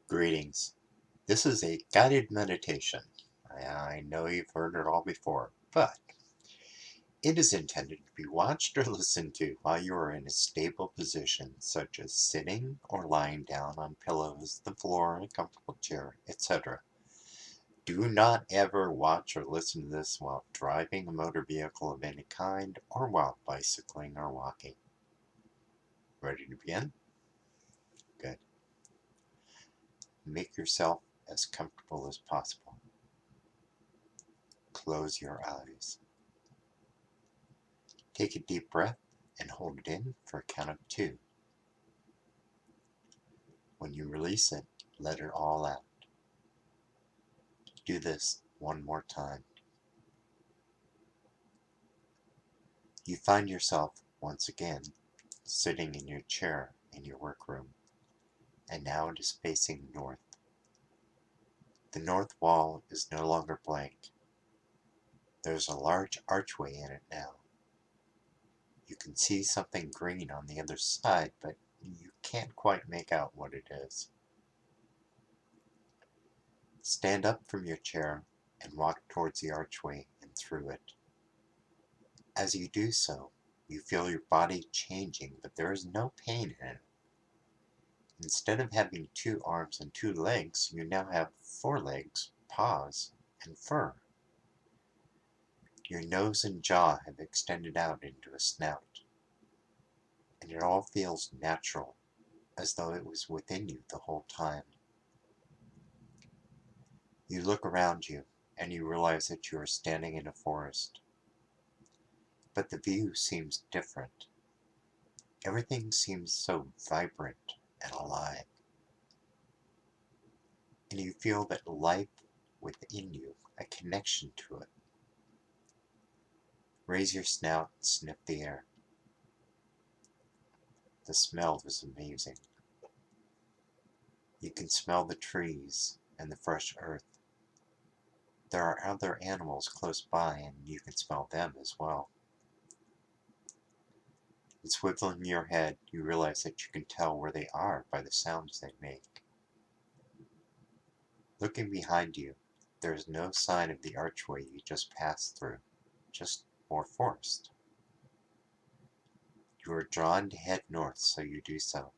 Greetings. This is a guided meditation. I know you've heard it all before, but it is intended to be watched or listened to while you are in a stable position, such as sitting or lying down on pillows, the floor, a comfortable chair, etc. Do not ever watch or listen to this while driving a motor vehicle of any kind or while bicycling or walking. Ready to begin? Good. Make yourself as comfortable as possible. Close your eyes. Take a deep breath and hold it in for a count of 2. When you release it, let it all out. Do this one more time. You find yourself once again sitting in your chair in your workroom, and now it is facing north. The north wall is no longer blank. There's a large archway in it now. You can see something green on the other side, but you can't quite make out what it is. Stand up from your chair and walk towards the archway and through it. As you do so, you feel your body changing, but there is no pain in it. Instead of having 2 arms and 2 legs, you now have 4 legs, paws, and fur. Your nose and jaw have extended out into a snout, and it all feels natural, as though it was within you the whole time. You look around you, and you realize that you are standing in a forest. But the view seems different. Everything seems so vibrant and alive. And you feel that life within you, a connection to it. Raise your snout and sniff the air. The smell is amazing. You can smell the trees and the fresh earth. There are other animals close by, and you can smell them as well. And swiveling your head, you realize that you can tell where they are by the sounds they make. Looking behind you, there is no sign of the archway you just passed through, just more forest. You are drawn to head north, so you do so.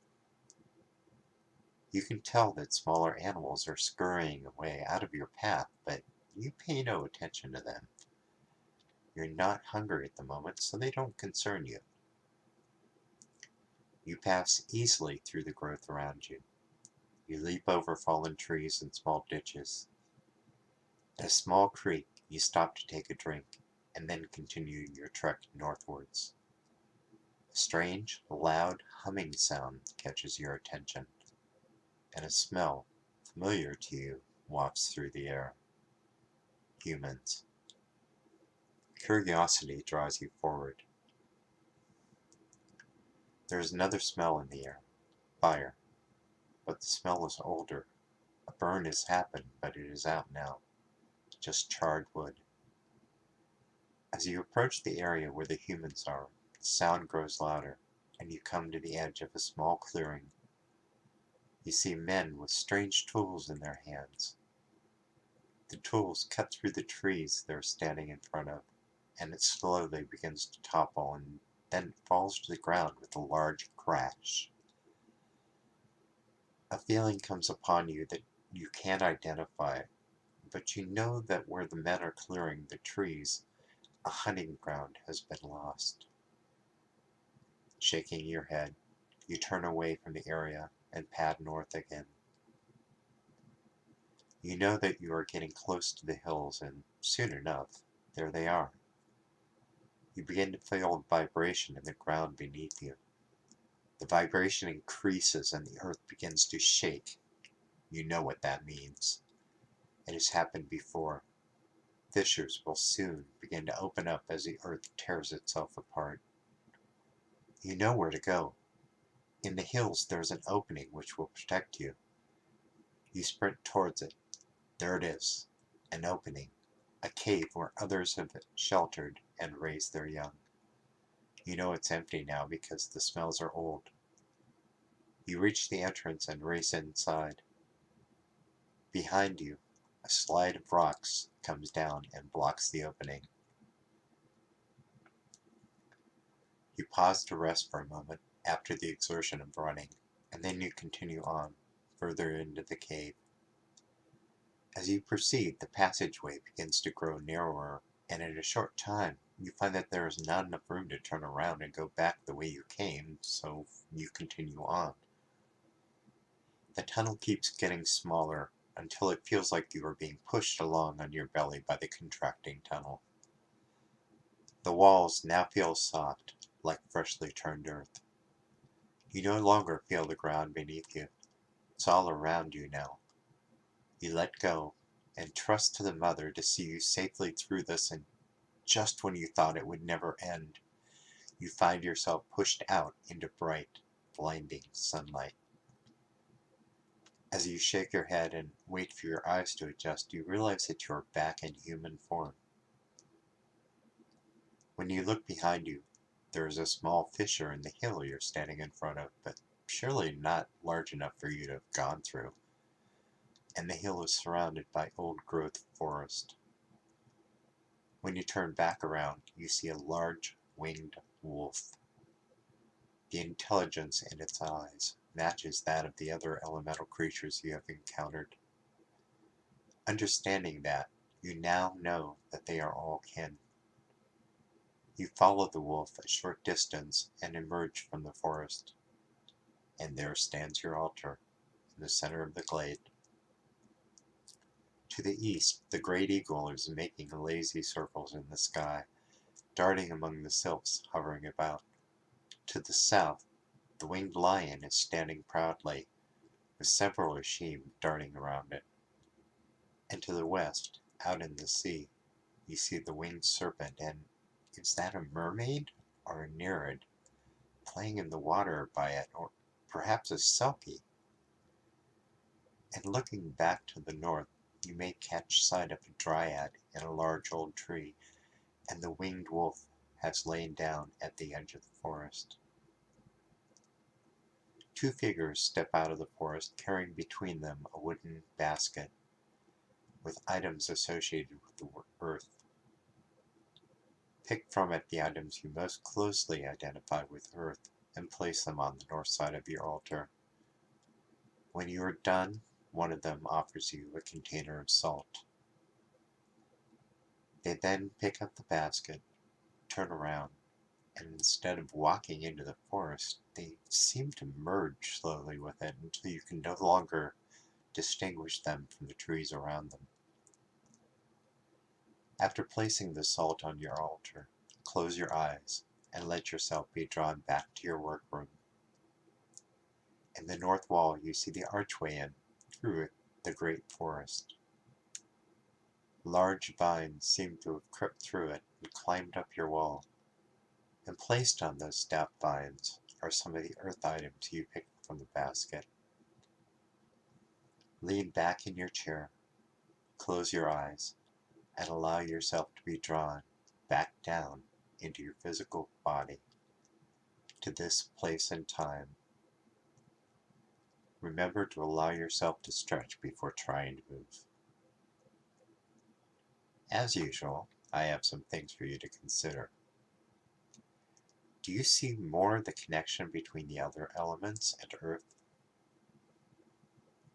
You can tell that smaller animals are scurrying away out of your path, but you pay no attention to them. You're not hungry at the moment, so they don't concern you. You pass easily through the growth around you. You leap over fallen trees and small ditches. At a small creek, you stop to take a drink, and then continue your trek northwards. A strange, loud humming sound catches your attention, and a smell, familiar to you, wafts through the air. Humans. Curiosity draws you forward. There is another smell in the air, fire, but the smell is older. A burn has happened, but it is out now, just charred wood. As you approach the area where the humans are, the sound grows louder, and you come to the edge of a small clearing. You see men with strange tools in their hands. The tools cut through the trees they're standing in front of, and it slowly begins to topple and then falls to the ground with a large crash. A feeling comes upon you that you can't identify, but you know that where the men are clearing the trees, a hunting ground has been lost. Shaking your head, you turn away from the area and pad north again. You know that you are getting close to the hills, and soon enough, there they are. You begin to feel a vibration in the ground beneath you. The vibration increases and the earth begins to shake. You know what that means. It has happened before. Fissures will soon begin to open up as the earth tears itself apart. You know where to go. In the hills there is an opening which will protect you. You sprint towards it. There it is. An opening. A cave where others have sheltered and raised their young. You know it's empty now because the smells are old. You reach the entrance and race inside. Behind you, a slide of rocks comes down and blocks the opening. You pause to rest for a moment after the exertion of running, and then you continue on, further into the cave. As you proceed, the passageway begins to grow narrower, and in a short time, you find that there is not enough room to turn around and go back the way you came, so you continue on. The tunnel keeps getting smaller until it feels like you are being pushed along on your belly by the contracting tunnel. The walls now feel soft, like freshly turned earth. You no longer feel the ground beneath you. It's all around you now. You let go and trust to the Mother to see you safely through this, and just when you thought it would never end, you find yourself pushed out into bright, blinding sunlight. As you shake your head and wait for your eyes to adjust, you realize that you are back in human form. When you look behind you, there is a small fissure in the hill you're standing in front of, but surely not large enough for you to have gone through, and the hill is surrounded by old-growth forest. When you turn back around, you see a large, winged wolf. The intelligence in its eyes matches that of the other elemental creatures you have encountered. Understanding that, you now know that they are all kin. You follow the wolf a short distance and emerge from the forest, and there stands your altar in the center of the glade. To the east, the great eagle is making lazy circles in the sky, darting among the sylphs hovering about. To the south, the winged lion is standing proudly, with several Ashim darting around it. And to the west, out in the sea, you see the winged serpent, and is that a mermaid or a nereid playing in the water by it, or perhaps a selkie? And looking back to the north, you may catch sight of a dryad in a large old tree, and the winged wolf has lain down at the edge of the forest. Two figures step out of the forest, carrying between them a wooden basket with items associated with the earth. Pick from it the items you most closely identify with earth and place them on the north side of your altar. When you are done, one of them offers you a container of salt. They then pick up the basket, turn around, and instead of walking into the forest, they seem to merge slowly with it until you can no longer distinguish them from the trees around them. After placing the salt on your altar, close your eyes and let yourself be drawn back to your workroom. In the north wall, you see the archway in through the great forest. Large vines seem to have crept through it and climbed up your wall. And placed on those stout vines are some of the earth items you picked from the basket. Lean back in your chair, close your eyes, and allow yourself to be drawn back down into your physical body, to this place and time. Remember to allow yourself to stretch before trying to move. As usual, I have some things for you to consider. Do you see more the connection between the other elements and Earth?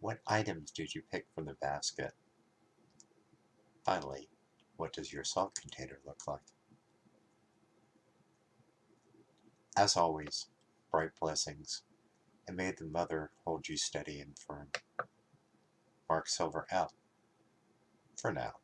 What items did you pick from the basket? Finally, what does your salt container look like? As always, bright blessings, and may the Mother hold you steady and firm. Mark Silver out, for now.